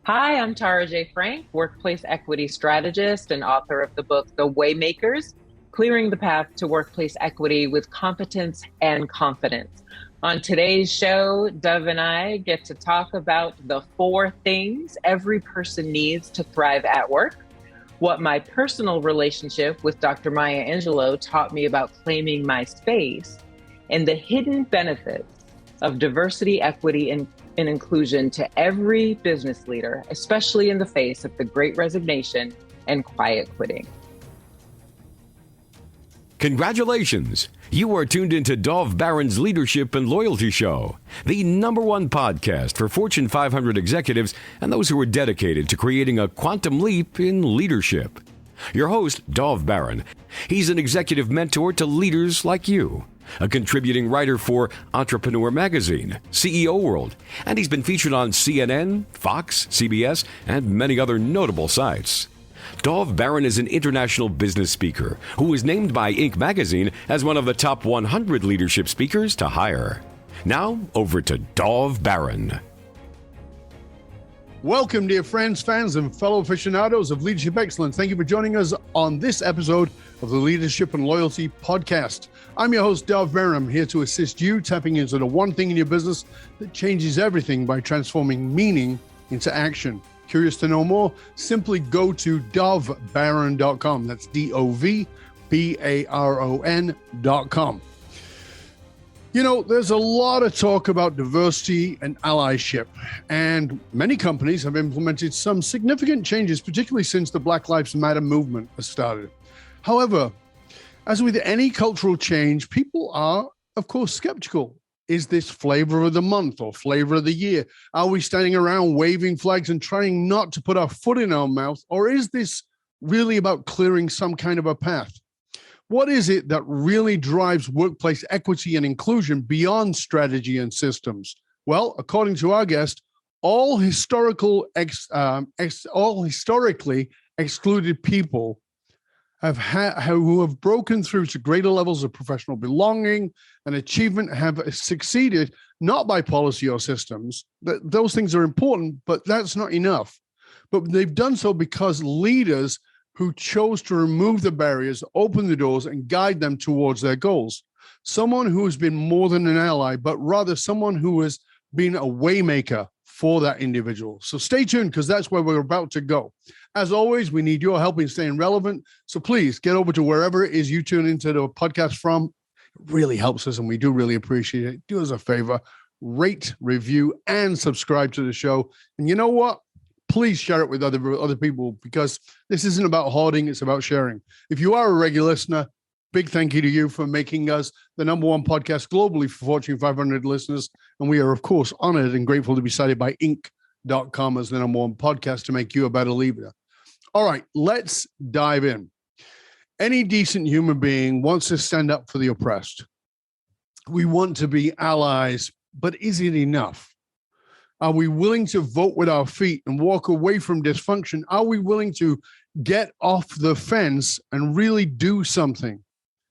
Hi, I'm Tara Jaye Frank, workplace equity strategist and author of the book, The Waymakers, Clearing the Path to Workplace Equity with Competence and Confidence. On today's show, Dove and I get to talk about the 4 things every person needs to thrive at work, what my personal relationship with Dr. Maya Angelou taught me about claiming my space, and the hidden benefits of diversity, equity, and inclusion to every business leader, especially in the face of the Great Resignation and quiet quitting. Congratulations! You are tuned into Dov Baron's Leadership and Loyalty Show, the #1 podcast for Fortune 500 executives and those who are dedicated to creating a quantum leap in leadership. Your host, Dov Baron, he's an executive mentor to leaders like you, a contributing writer for Entrepreneur Magazine, CEO World, and he's been featured on CNN, Fox, CBS, and many other notable sites. Dov Baron is an international business speaker who was named by Inc. magazine as one of the top 100 leadership speakers to hire. Now, over to Dov Baron. Welcome, dear friends, fans, and fellow aficionados of leadership excellence. Thank you for joining us on this episode of the Leadership and Loyalty Podcast. I'm your host, Dov Baron. I'm here to assist you tapping into the one thing in your business that changes everything by transforming meaning into action. Curious to know more? Simply go to dovbaron.com. That's DOVBARON.com. You know, there's a lot of talk about diversity and allyship, and many companies have implemented some significant changes, particularly since the Black Lives Matter movement has started. However, as with any cultural change, people are, of course, skeptical. Is this flavor of the month or flavor of the year? Are we standing around waving flags and trying not to put our foot in our mouth? Or is this really about clearing some kind of a path? What is it that really drives workplace equity and inclusion beyond strategy and systems? Well, according to our guest, all historically excluded people who have broken through to greater levels of professional belonging and achievement have succeeded not by policy or systems. Those things are important, but that's not enough. But they've done so because leaders who chose to remove the barriers, open the doors, and guide them towards their goals. Someone who has been more than an ally, but rather someone who has been a waymaker for that individual. So stay tuned, because that's where we're about to go. As always, we need your help in staying relevant. So please get over to wherever it is you tune into the podcast from. It really helps us, and we do really appreciate it. Do us a favor, rate, review, and subscribe to the show. And you know what? Please share it with other people, because this isn't about hoarding, it's about sharing. If you are a regular listener, big thank you to you for making us the #1 podcast globally for Fortune 500 listeners. And we are, of course, honored and grateful to be cited by Inc.com as the #1 podcast to make you a better leader. All right, let's dive in. Any decent human being wants to stand up for the oppressed. We want to be allies, but is it enough? Are we willing to vote with our feet and walk away from dysfunction? Are we willing to get off the fence and really do something?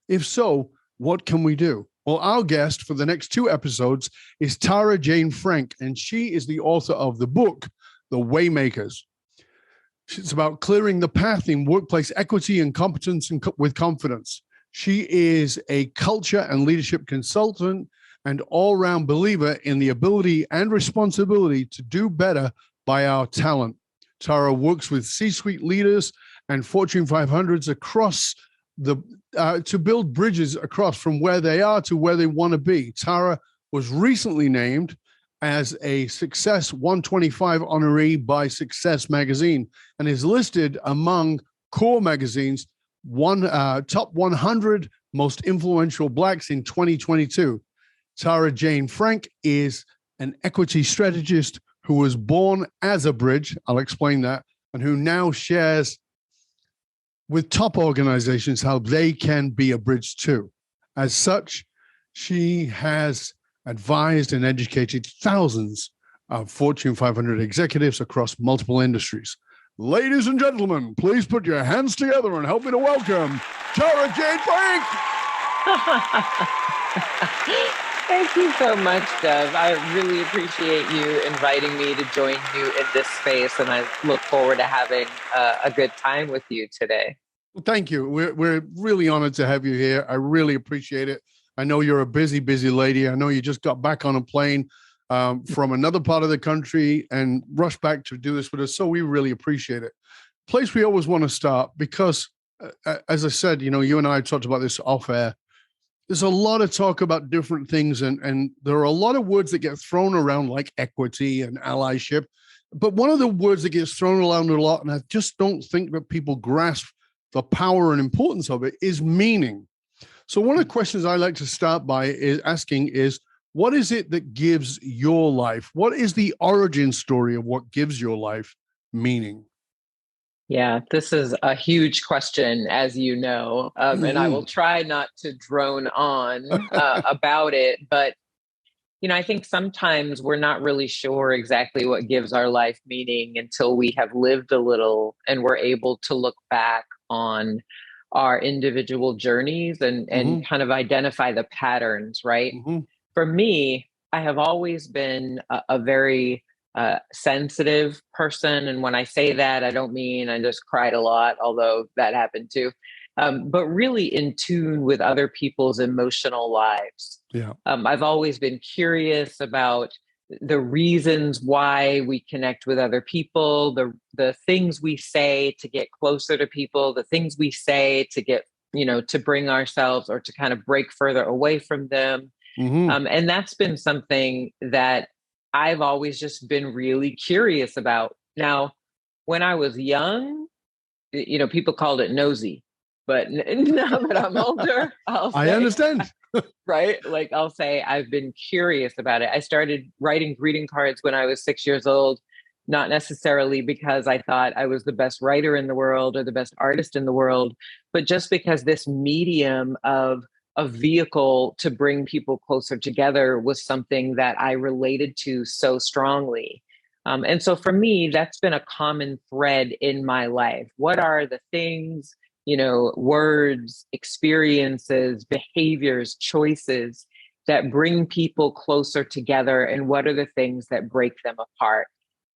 If so, what can we do? Well, our guest for the next 2 episodes is Tara Jaye Frank, and she is the author of the book, The Waymakers. It's about clearing the path in workplace equity and competence and with confidence. She is a culture and leadership consultant and all-round believer in the ability and responsibility to do better by our talent. Tara works with C-suite leaders and Fortune 500s across to build bridges across from where they are to where they want to be. Tara was recently named as a Success 125 honoree by Success Magazine and is listed among Core Magazine's top 100 most influential Blacks in 2022. Tara Jaye Frank is an equity strategist who was born as a bridge, I'll explain that, and who now shares with top organizations how they can be a bridge too. As such, she has advised and educated thousands of Fortune 500 executives across multiple industries. Ladies and gentlemen, please put your hands together and help me to welcome Tara Jaye Frank. Thank you so much, Dev. I really appreciate you inviting me to join you in this space, and I look forward to having a good time with you today. Well, thank you. We're really honored to have you here. I really appreciate it. I know you're a busy lady. I know you just got back on a plane from another part of the country and rushed back to do this with us. So we really appreciate it. Place we always want to start because, as I said, you and I talked about this off air. There's a lot of talk about different things, and there are a lot of words that get thrown around like equity and allyship. But one of the words that gets thrown around a lot, and I just don't think that people grasp the power and importance of it, is meaning. So one of the questions I like to start by is asking is, what is it that gives your life? What is the origin story of what gives your life meaning? Yeah, this is a huge question, as you know, and I will try not to drone on about it. But, I think sometimes we're not really sure exactly what gives our life meaning until we have lived a little and we're able to look back on our individual journeys and kind of identify the patterns, right? For me, I have always been a very sensitive person. And when I say that, I don't mean I just cried a lot, although that happened too. But really in tune with other people's emotional lives. Yeah. I've always been curious about the reasons why we connect with other people, the things we say to get closer to people, the things we say to get, to bring ourselves or to kind of break further away from them. And that's been something that I've always just been really curious about. Now, when I was young, people called it nosy, but now that I'm older, I understand. right? Like I'll say I've been curious about it. I started writing greeting cards when I was 6 years old, not necessarily because I thought I was the best writer in the world or the best artist in the world, but just because this medium of a vehicle to bring people closer together was something that I related to so strongly. And so for me, that's been a common thread in my life. What are the things, words, experiences, behaviors, choices that bring people closer together? And what are the things that break them apart?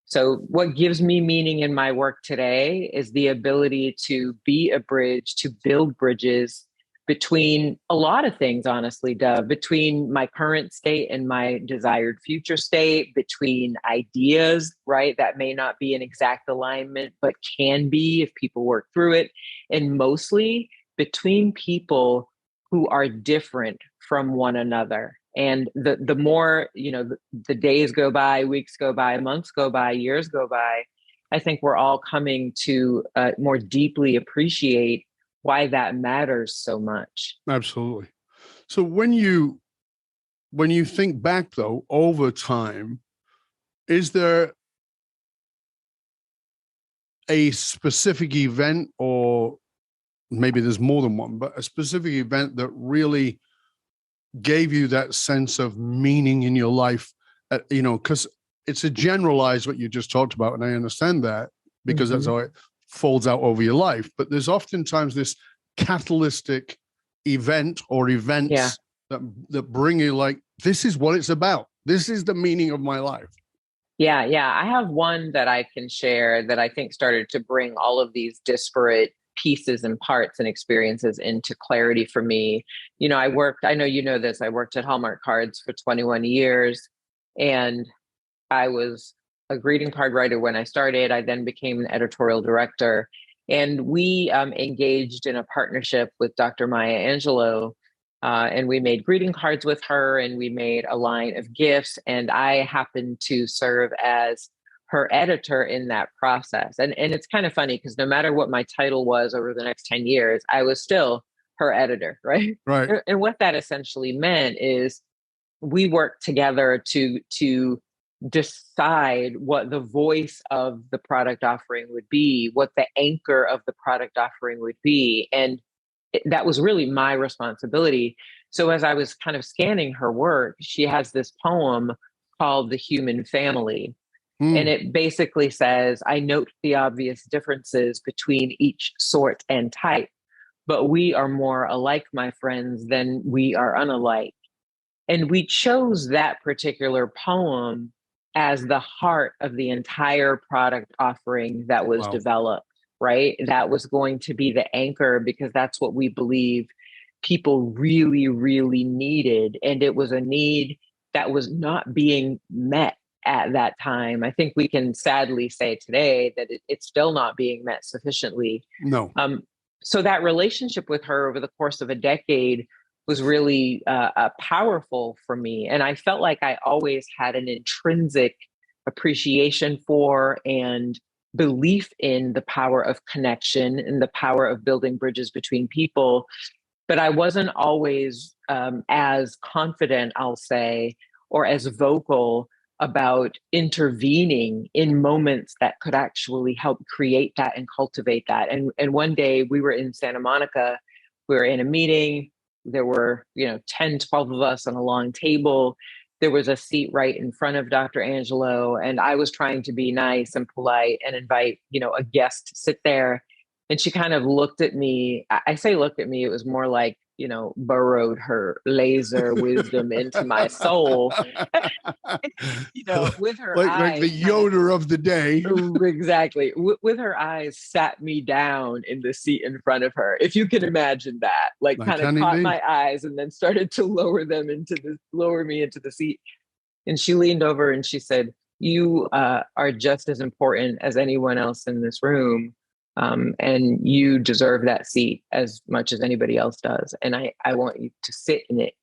So, what gives me meaning in my work today is the ability to be a bridge, to build bridges between a lot of things, honestly, Dove, between my current state and my desired future state, between ideas, right, that may not be an exact alignment, but can be if people work through it, and mostly between people who are different from one another. And the more, the days go by, weeks go by, months go by, years go by, I think we're all coming to more deeply appreciate why that matters so much. Absolutely. So when you think back though over time, is there a specific event, or maybe there's more than one, but a specific event that really gave you that sense of meaning in your life? Because it's a generalized what you just talked about, and I understand that because that's how it folds out over your life. But there's oftentimes this catalytic event or events that bring you like, this is what it's about. This is the meaning of my life. Yeah. I have one that I can share that I think started to bring all of these disparate pieces and parts and experiences into clarity for me. I know you know this, I worked at Hallmark Cards for 21 years, and I was a greeting card writer when I started. I then became an editorial director, and we engaged in a partnership with Dr. Maya Angelou. And we made greeting cards with her, and we made a line of gifts. And I happened to serve as her editor in that process. And it's kind of funny because no matter what my title was over the next 10 years, I was still her editor, right? Right. And what that essentially meant is we worked together to decide what the voice of the product offering would be, what the anchor of the product offering would be. And that was really my responsibility. So as I was kind of scanning her work, she has this poem called The Human Family. And it basically says, I note the obvious differences between each sort and type, but we are more alike, my friends, than we are unalike. And we chose that particular poem as the heart of the entire product offering that was Wow. developed, right? That was going to be the anchor because that's what we believe people really, really needed. And it was a need that was not being met at that time. I think we can sadly say today that it's still not being met sufficiently. No. Um, so that relationship with her over the course of a decade was really powerful for me. And I felt like I always had an intrinsic appreciation for and belief in the power of connection and the power of building bridges between people. But I wasn't always as confident, I'll say, or as vocal about intervening in moments that could actually help create that and cultivate that. And one day we were in Santa Monica, we were in a meeting. There were, 10, 12 of us on a long table. There was a seat right in front of Dr. Angelo. And I was trying to be nice and polite and invite, a guest to sit there. And she kind of looked at me. I say looked at me, it was more like, burrowed her laser wisdom into my soul, with her like the eyes. Yoda of the day. Exactly. With her eyes, sat me down in the seat in front of her. If you can imagine that, like I kind of can caught indeed. my eyes and then started to lower me into the seat. And she leaned over and she said, "You are just as important as anyone else in this room. And you deserve that seat as much as anybody else does. And I want you to sit in it,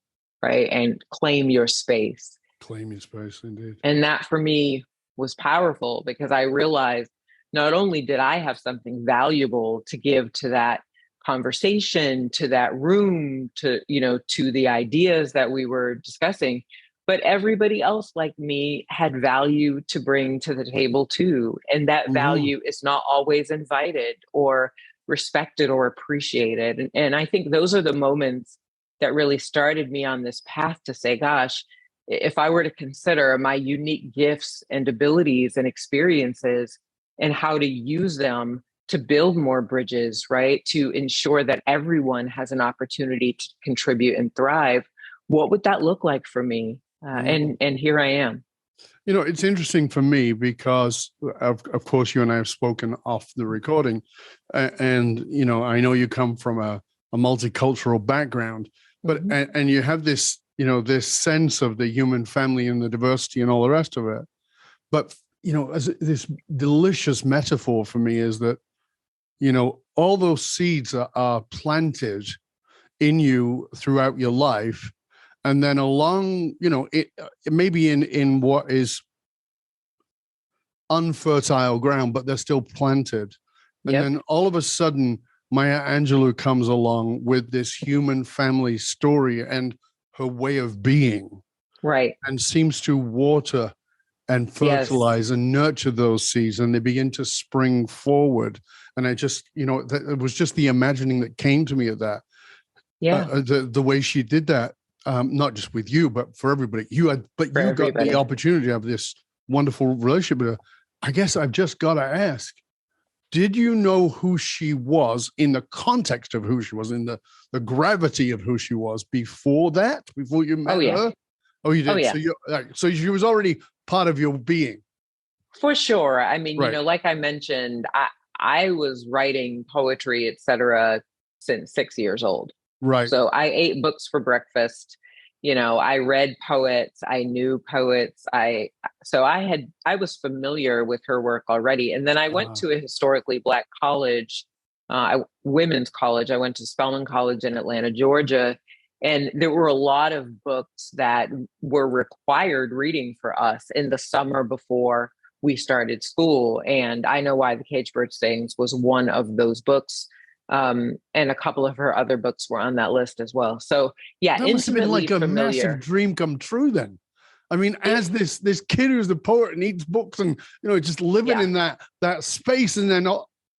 right? And claim your space." Claim your space, indeed. And that for me was powerful because I realized not only did I have something valuable to give to that conversation, to that room, to the ideas that we were discussing, but everybody else like me had value to bring to the table too. And that value is not always invited or respected or appreciated. And I think those are the moments that really started me on this path to say, gosh, if I were to consider my unique gifts and abilities and experiences and how to use them to build more bridges, right? To ensure that everyone has an opportunity to contribute and thrive, what would that look like for me? And here I am. It's interesting for me because, of course, you and I have spoken off the recording, and I know you come from a multicultural background, but and you have this this sense of the human family and the diversity and all the rest of it. But as this delicious metaphor for me is that all those seeds are planted in you throughout your life. And then along, it maybe in what is unfertile ground, but they're still planted. And then all of a sudden, Maya Angelou comes along with this human family story and her way of being. Right. And seems to water and fertilize and nurture those seeds, and they begin to spring forward. And I just, it was just the imagining that came to me of that. Yeah. The way she did that. Not just with you, but for everybody. You got the opportunity to have this wonderful relationship with her. I guess I've just got to ask, did you know who she was in the context of who she was, in the gravity of who she was before you met her? Oh, you did? Oh, yeah. So she was already part of your being. For sure. I mean, right. Like I mentioned, I was writing poetry, etc., since 6 years old. Right. So I ate books for breakfast. I read poets. I knew poets. I was familiar with her work already. And then I went to a historically Black college, women's college. I went to Spelman College in Atlanta, Georgia. And there were a lot of books that were required reading for us in the summer before we started school. And I Know Why the Caged Bird Sings was one of those books. And a couple of her other books were on that list as well. So yeah, that must have been like a massive dream come true then. I mean, as this kid who's the poet and eats books and just living in that space, and then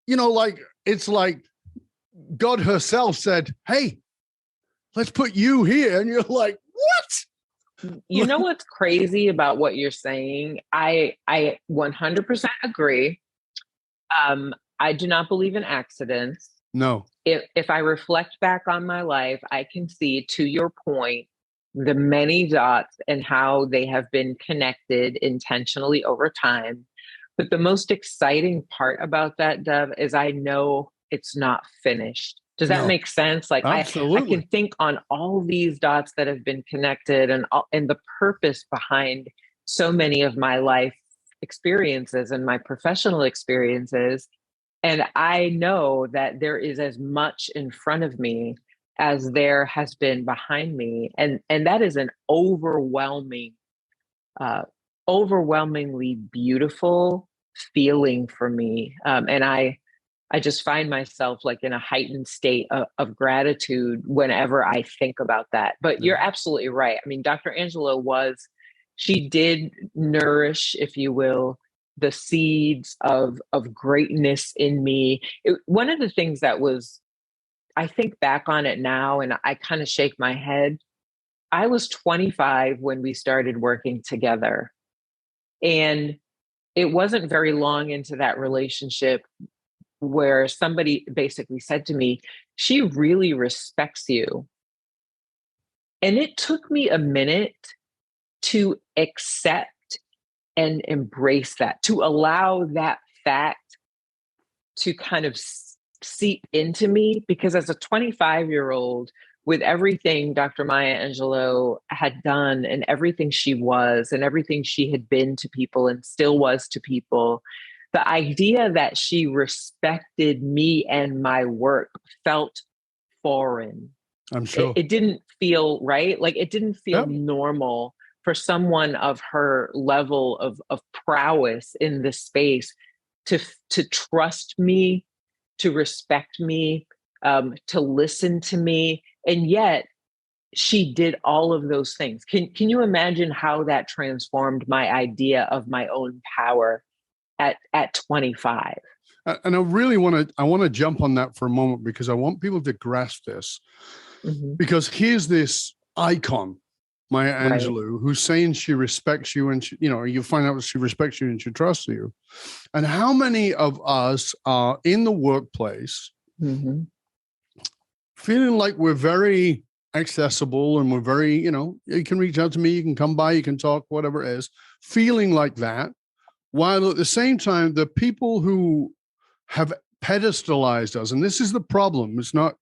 like it's like God herself said, "Hey, let's put you here," and you're like, "What?" You know what's crazy about what you're saying? I 100% agree. I do not believe in accidents. No. If I reflect back on my life, I can see, to your point, the many dots and how they have been connected intentionally over time. But the most exciting part about that, Dove, is I know it's not finished. Does that No, make sense? Like I can absolutely. think on all these dots that have been connected and the purpose behind so many of my life experiences and my professional experiences. And I know that there is as much in front of me as there has been behind me. And that is an uh, overwhelmingly beautiful feeling for me. And I just find myself like in a heightened state of gratitude whenever I think about that. But Yeah. you're absolutely right. I mean, Dr. Angela she did nourish, if you will, the seeds of greatness in me. One of the things that was, I think back on it now and I kind of shake my head. I was 25 when we started working together. And it wasn't very long into that relationship where somebody basically said to me, she really respects you. And it took me a minute to accept and embrace that, to allow that fact to kind of seep into me. Because as a 25-year-old, with everything Dr. Maya Angelou had done and everything she was and everything she had been to people and still was to people, the idea that she respected me and my work felt foreign. I'm It, sure. it didn't feel right. Like it didn't feel Yep. normal for someone of her level of prowess in this space to trust me, to respect me, to listen to me. And yet she did all of those things. Can you imagine how that transformed my idea of my own power at 25? And I want to jump on that for a moment because I want people to grasp this. Mm-hmm. Because here's this icon, Maya Right. Angelou, who's saying she respects you and you find out she respects you and she trusts you. And how many of us are in the workplace Mm-hmm. feeling like we're very accessible and we're very, you can reach out to me, you can come by, you can talk, whatever it is, feeling like that, while at the same time, the people who have pedestalized us, and this is the problem, it's not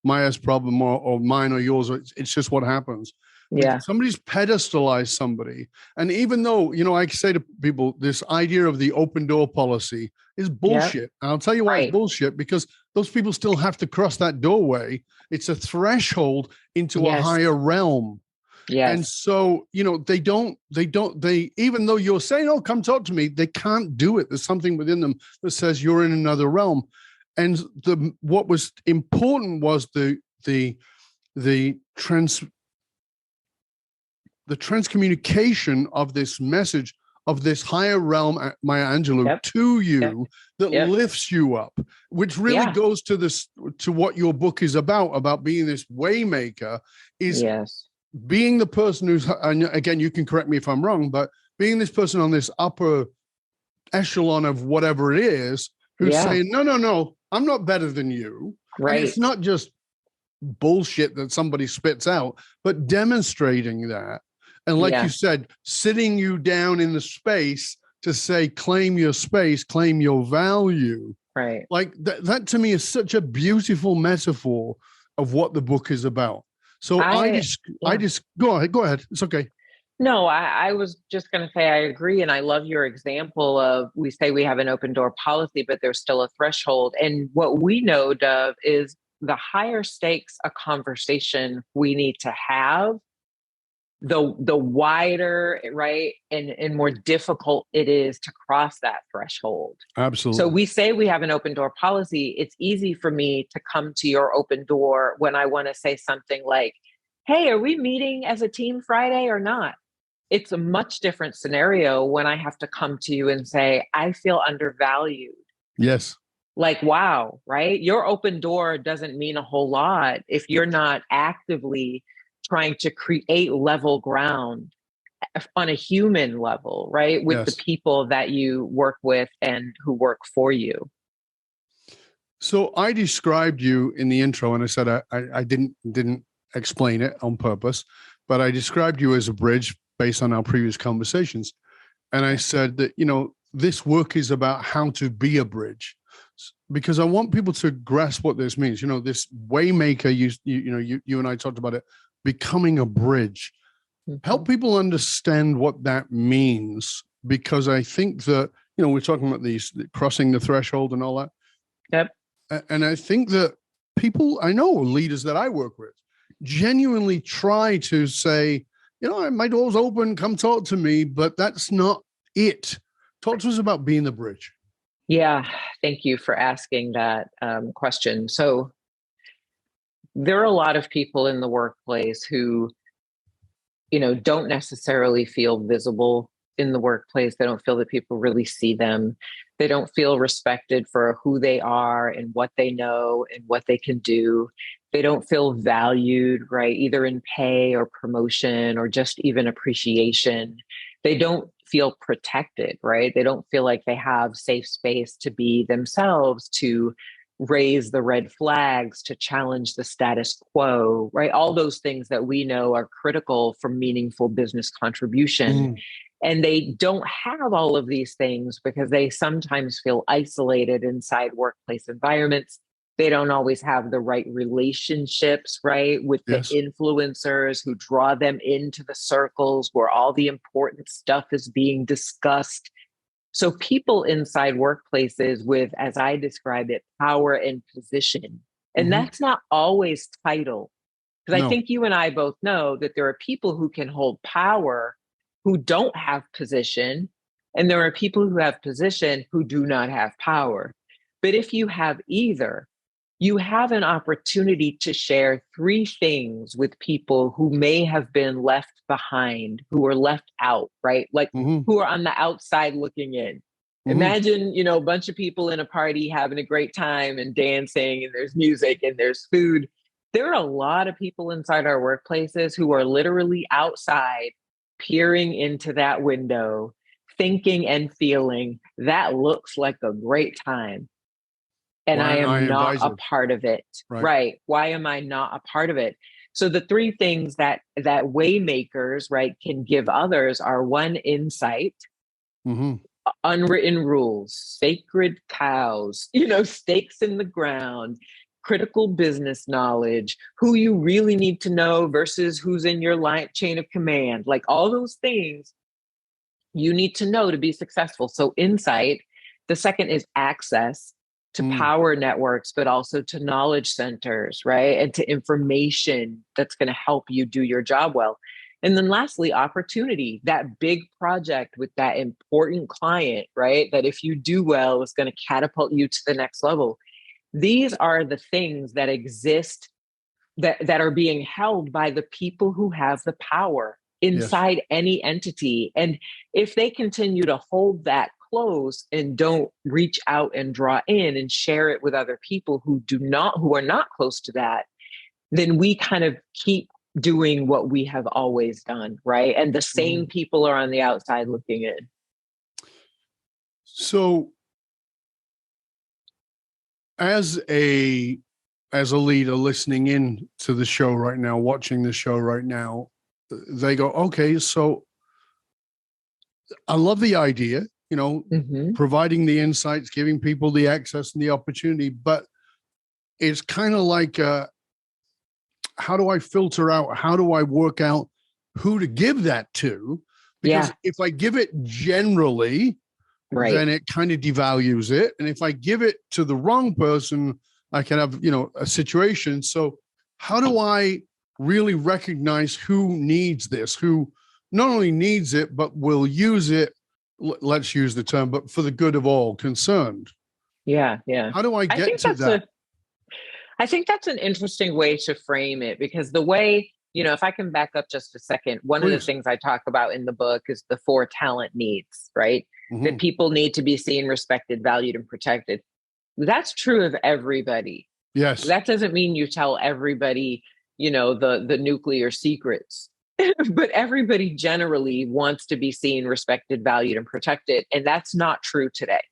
Maya's problem or mine or yours, it's just what happens. Yeah. Somebody's pedestalized somebody. And even though, I say to people, this idea of the open door policy is bullshit. Yep. And I'll tell you why it's bullshit, because those people still have to cross that doorway. It's a threshold into a higher realm. Yes. And so, they, even though you're saying, oh, come talk to me, they can't do it. There's something within them that says you're in another realm. And what was important was the transcommunication of this message of this higher realm, Maya Angelou, to you that lifts you up, which really goes to what your book is about being this waymaker, is being the person who's, and again, you can correct me if I'm wrong, but being this person on this upper echelon of whatever it is, who's saying, no, I'm not better than you. Right. And it's not just bullshit that somebody spits out, but demonstrating that. And like you said, sitting you down in the space to say, claim your space, claim your value. Right. Like that to me is such a beautiful metaphor of what the book is about. So I just go ahead. It's okay. No, I was just going to say, I agree. And I love your example of, we say we have an open door policy, but there's still a threshold. And what we know, Dove, is the higher stakes a conversation we need to have, the wider, right, and more difficult it is to cross that threshold. Absolutely. So we say we have an open door policy. It's easy for me to come to your open door when I want to say something like, hey, are we meeting as a team Friday or not? It's a much different scenario when I have to come to you and say, I feel undervalued. Yes. Like, wow, right? Your open door doesn't mean a whole lot if you're not actively trying to create level ground on a human level, right? With the people that you work with and who work for you. So I described you in the intro, and I said I didn't explain it on purpose, but I described you as a bridge based on our previous conversations. And I said that, this work is about how to be a bridge, because I want people to grasp what this means. This Waymaker, you and I talked about it, becoming a bridge. Help people understand what that means, because I think that, we're talking about these crossing the threshold and all that. Yep. And I think that people, I know leaders that I work with, genuinely try to say, my door's open, come talk to me, but that's not it. Talk to us about being the bridge. Yeah, thank you for asking that question. So there are a lot of people in the workplace who, don't necessarily feel visible in the workplace. They don't feel that people really see them. They don't feel respected for who they are and what they know and what they can do. They don't feel valued, right? Either in pay or promotion or just even appreciation. They don't feel protected, right? They don't feel like they have safe space to be themselves, to raise the red flags, to challenge the status quo, right? All those things that we know are critical for meaningful business contribution. And they don't have all of these things because they sometimes feel isolated inside workplace environments. They don't always have the right relationships, right, with the influencers who draw them into the circles where all the important stuff is being discussed. So people inside workplaces with, as I describe it, power and position. And that's not always title. Because I think you and I both know that there are people who can hold power who don't have position, and there are people who have position who do not have power. But if you have either, you have an opportunity to share three things with people who may have been left behind, who are left out, right? Like who are on the outside looking in. Imagine, a bunch of people in a party having a great time and dancing, and there's music and there's food. There are a lot of people inside our workplaces who are literally outside, peering into that window, thinking and feeling that looks like a great time. And I am not a part of it. Right. Why am I not a part of it? So the three things that Waymakers, right, can give others are: one, insight, unwritten rules, sacred cows, stakes in the ground, critical business knowledge, who you really need to know versus who's in your chain of command, like all those things you need to know to be successful. So insight. The second is access to power networks, but also to knowledge centers, right? And to information that's going to help you do your job well. And then lastly, opportunity, that big project with that important client, right? That if you do well, is going to catapult you to the next level. These are the things that exist that are being held by the people who have the power inside any entity. And if they continue to hold that close and don't reach out and draw in and share it with other people who are not close to that, then we kind of keep doing what we have always done, right? And the same people are on the outside looking in. So as a leader listening in to the show right now, watching the show right now, they go, okay, so I love the idea, providing the insights, giving people the access and the opportunity, but it's kind of like, how do I filter out? How do I work out who to give that to? Because if I give it generally, then it kind of devalues it. And if I give it to the wrong person, I can have, a situation. So how do I really recognize who needs this, who not only needs it, but will use it, let's use the term, but for the good of all concerned? Yeah. How do I get to that? I think that's an interesting way to frame it, because the way, if I can back up just a second, one of the things I talk about in the book is the 4 talent needs, right? That people need to be seen, respected, valued, and protected. That's true of everybody. Yes. That doesn't mean you tell everybody, the nuclear secrets, but everybody generally wants to be seen, respected, valued, and protected. And that's not true today.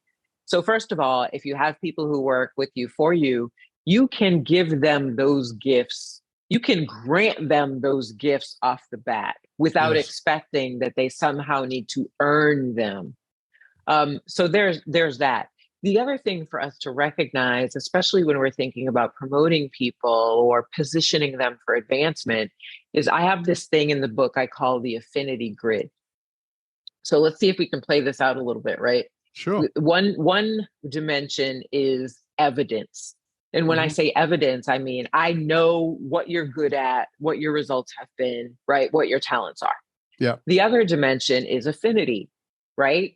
So first of all, if you have people who work with you for you, you can give them those gifts you can grant them those gifts off the bat without Yes. expecting that they somehow need to earn them. So there's that. The other thing for us to recognize, especially when we're thinking about promoting people or positioning them for advancement, is I have this thing in the book I call the affinity grid. So let's see if we can play this out a little bit, right? Sure. One dimension is evidence. And when I say evidence, I mean, I know what you're good at, what your results have been, right? What your talents are. Yeah. The other dimension is affinity, right?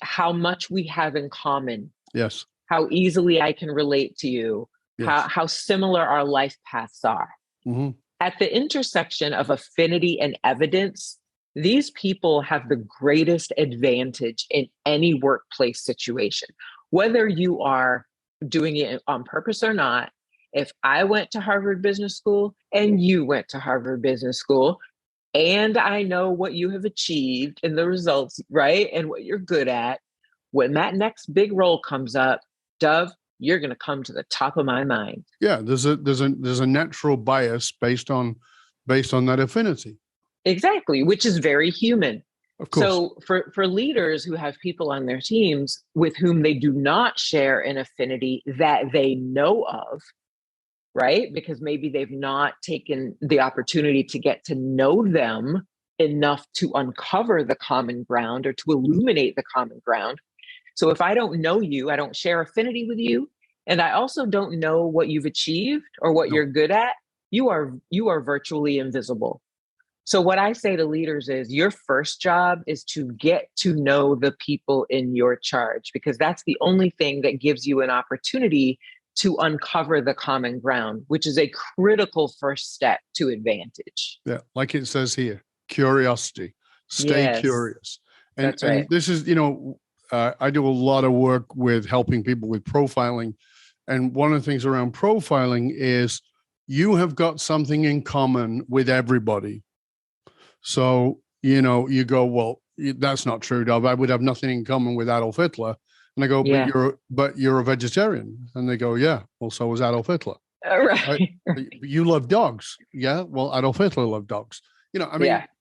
How much we have in common. Yes. How easily I can relate to you. Yes. How similar our life paths are. Mm-hmm. At the intersection of affinity and evidence, these people have the greatest advantage in any workplace situation. Whether you are doing it on purpose or not, if I went to Harvard Business School and you went to Harvard Business School, and I know what you have achieved and the results, right? And what you're good at, when that next big role comes up, Dove, you're going to come to the top of my mind. Yeah, there's a natural bias based on that affinity. Exactly, which is very human. Of course. So for leaders who have people on their teams with whom they do not share an affinity that they know of, right? Because maybe they've not taken the opportunity to get to know them enough to uncover the common ground or to illuminate the common ground. So if I don't know you, I don't share affinity with you, and I also don't know what you've achieved or what you're good at, you are virtually invisible. So what I say to leaders is your first job is to get to know the people in your charge, because that's the only thing that gives you an opportunity to uncover the common ground, which is a critical first step to advantage. Yeah, like it says here, curiosity. Stay curious. And, that's right. And this is, I do a lot of work with helping people with profiling. And one of the things around profiling is you have got something in common with everybody. So, you go, well, that's not true, Dov. I would have nothing in common with Adolf Hitler. And I go, but you're a vegetarian. And they go, yeah, well, so was Adolf Hitler. Right. You love dogs. Yeah, well, Adolf Hitler loved dogs.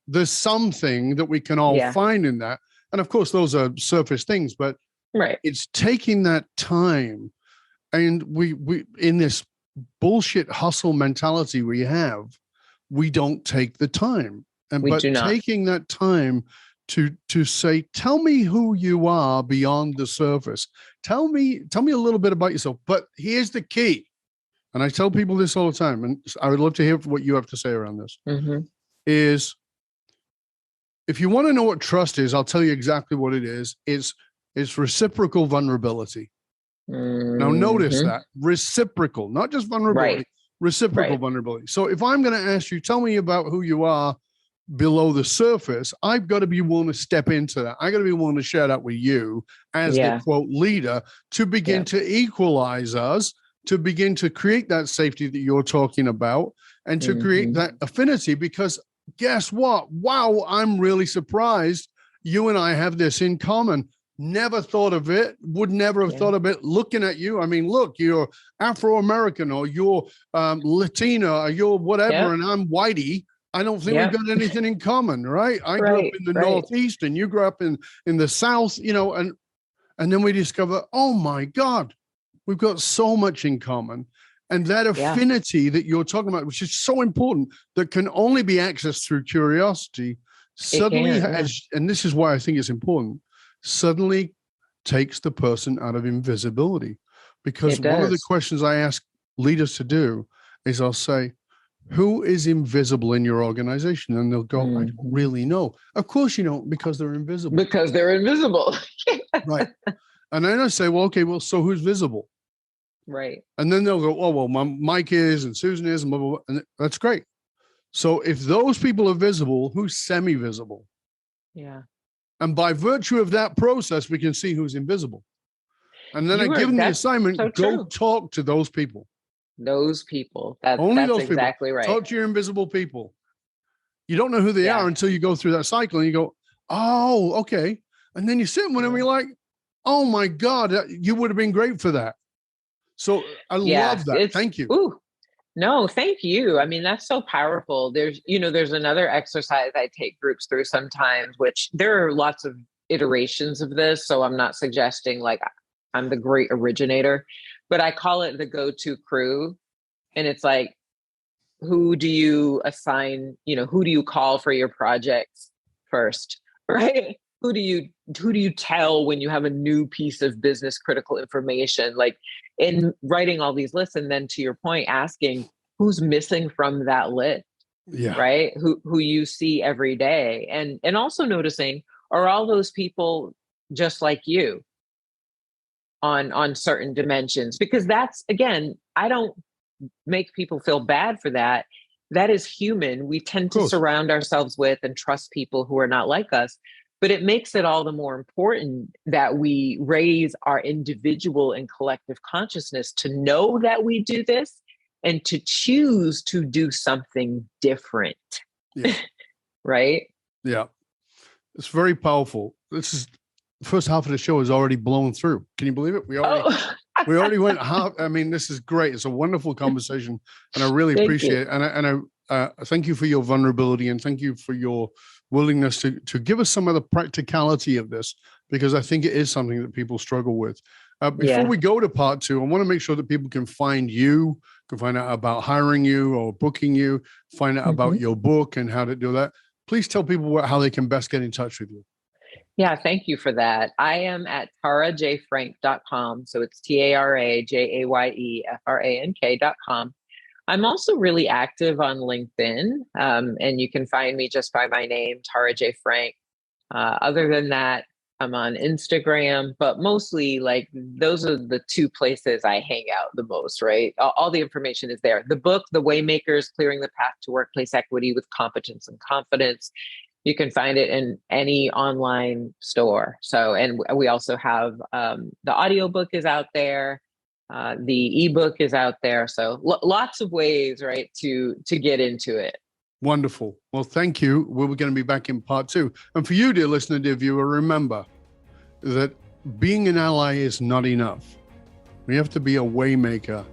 There's something that we can all find in that. And of course, those are surface things, but it's taking that time. And we in this bullshit hustle mentality we don't take the time. But taking that time to say, tell me who you are beyond the surface. Tell me a little bit about yourself. But here's the key. And I tell people this all the time, and I would love to hear what you have to say around this, is if you want to know what trust is, I'll tell you exactly what it is. It's reciprocal vulnerability. Now, notice that. Reciprocal, not just vulnerability, reciprocal vulnerability. So if I'm going to ask you, tell me about who you are below the surface, I've got to be willing to step into that. I got to be willing to share that with you as the quote leader to begin to equalize us, to begin to create that safety that you're talking about, and to create that affinity. Because guess what? Wow, I'm really surprised you and I have this in common. Never thought of it, would never have thought of it looking at you. I mean, look, you're Afro-American or you're Latina or you're whatever, and I'm whitey. I don't think we've got anything in common, right? I grew up in the Northeast and you grew up in the South, and then we discover, oh my God, we've got so much in common. And that affinity that you're talking about, which is so important, that can only be accessed through curiosity, suddenly has, and this is why I think it's important, suddenly takes the person out of invisibility. Because one of the questions I ask leaders to do is I'll say, who is invisible in your organization? And they'll go, I don't really know. Of course you don't, because they're invisible. Because they're invisible. Right. And then I say, well, okay, well, so who's visible? Right. And then they'll go, oh, well, Mike is and Susan is and blah, blah, blah. And that's great. So if those people are visible, who's semi-visible? Yeah. And by virtue of that process, we can see who's invisible. And then I give them the assignment, go talk to those people. Those people. That's exactly right. Talk to your invisible people. You don't know who they are until you go through that cycle and you go, oh, okay. And then you sit with them and you're like, oh my God, you would have been great for that. So I love that. Thank you. Ooh, No, thank you. I mean, that's so powerful. There's another exercise I take groups through sometimes, which there are lots of iterations of this. So I'm not suggesting like I'm the great originator, but I call it the go-to crew. And it's like, who do you assign, who do you call for your projects first, right? Who do you tell when you have a new piece of business critical information, like in writing all these lists, and then to your point, asking who's missing from that list, Yeah. right? Who you see every day, and also noticing, are all those people just like you on certain dimensions? Because that's, again, I don't make people feel bad for that. That is human. We Of tend to course. surround ourselves with and trust people who are not like us. But it makes it all the more important that we raise our individual and collective consciousness to know that we do this and to choose to do something different. Yeah. Right? Yeah. It's very powerful. This is the first half of the show is already blown through. Can you believe it? We already went half. I mean, this is great. It's a wonderful conversation, and I really appreciate it. And I thank you for your vulnerability, and thank you for your willingness to give us some of the practicality of this, because I think it is something that people struggle with. Before we go to part 2, I want to make sure that people can find you, can find out about hiring you or booking you, find out about your book and how to do that. Please tell people how they can best get in touch with you. Yeah, thank you for that. I am at tarajayefrank.com. So it's TaraJayefrank.com. I'm also really active on LinkedIn, and you can find me just by my name, Tara Jaye Frank. Other than that, I'm on Instagram, but mostly like those are the two places I hang out the most, right? All the information is there. The book, The Waymakers, Clearing the Path to Workplace Equity with Competence and Confidence. You can find it in any online store. So, and we also have the audiobook is out there. The ebook is out there. So lots of ways, right, to get into it. Wonderful. Well, thank you. We're going to be back in part 2. And for you, dear listener, dear viewer, remember that being an ally is not enough. We have to be a waymaker.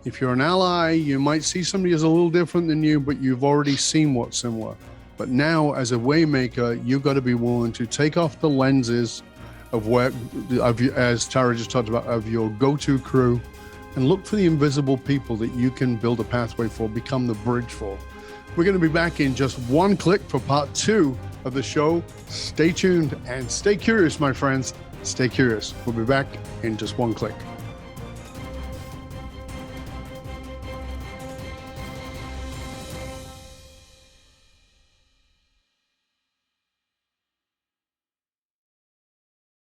If you're an ally, you might see somebody as a little different than you, but you've already seen what's similar. But now, as a waymaker, you've got to be willing to take off the lenses of as Tara just talked about, of your go-to crew, and look for the invisible people that you can build a pathway for, become the bridge for. We're going to be back in just one click for part 2 of the show. Stay tuned and stay curious, my friends. Stay curious. We'll be back in just one click.